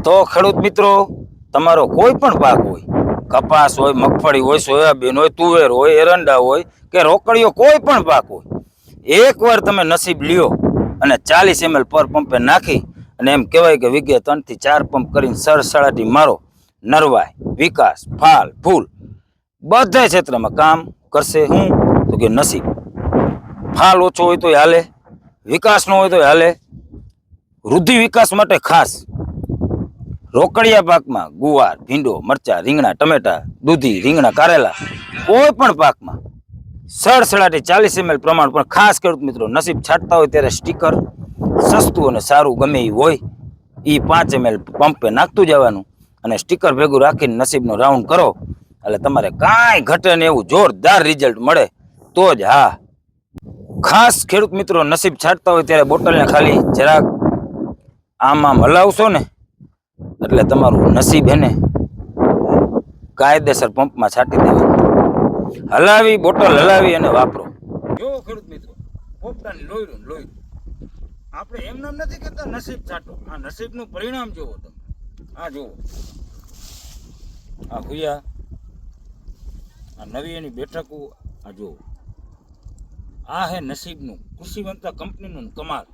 તો ખેડૂત મિત્રો, તમારો કોઈ પણ પાક હોય, કપાસ હોય, મગફળી હોય, સોયાબીન હોય, તુવેર હોય, એરંડા હોય કે રોકડીઓ, કોઈ પણ પાક હોય, એકવાર તમે નસીબ લ્યો અને 40 ml પર પંપે નાખી અને એમ કહેવાય કે વીઘે 3 થી 4 પંપ કરીને સરસળાટી મારો, નરવાય, વિકાસ, ફાલ, ફૂલ બધા ક્ષેત્રમાં કામ કરશે. હું તો કે નસીબ. ફાલ ઓછો હોય તો હાલે, વિકાસ ન હોય તો હાલે. વૃદ્ધિ વિકાસ માટે ખાસ રોકડિયા પાકમાં ગુવાર, ભીંડો, મરચા, રીંગણા, ટમેટા, દૂધી, રીંગણા, કારેલા, કોઈ પણ પાકમાં સડસડાટી 40 ml પ્રમાણ. પણ ખાસ ખેડૂત મિત્રો, નસીબ છાંટતા હોય ત્યારે સ્ટીકર સસ્તું અને સારું ગમે એ હોય એ 5 ml પંપે નાખતું જવાનું અને સ્ટીકર ભેગું રાખીને નસીબનો રાઉન્ડ કરો એટલે તમારે કાંઈ ઘટે ને એવું જોરદાર રિઝલ્ટ મળે. તો જ હા, ખાસ ખેડૂત મિત્રો, નસીબ છાંટતા હોય ત્યારે બોટલને ખાલી જરાક આમ હલાવશો ને એટલે તમારું નસીબ એને કાયદેસર પંપમાં છાંટી દેવાનું. હલાવી, બોટલ હલાવી અને વાપરો. જો ખેડૂત મિત્રો, પોપટાની લોહી આપણે એમ નામ નથી કહેતા નસીબ છાંટો. આ નસીબનું પરિણામ જોવો તમે. આ જોવો, આ ભૂયા, આ નવી એની બેઠકો, આ જોવો. આ હે નસીબનું, કૃષિવંતા કંપનીનું કમાલ.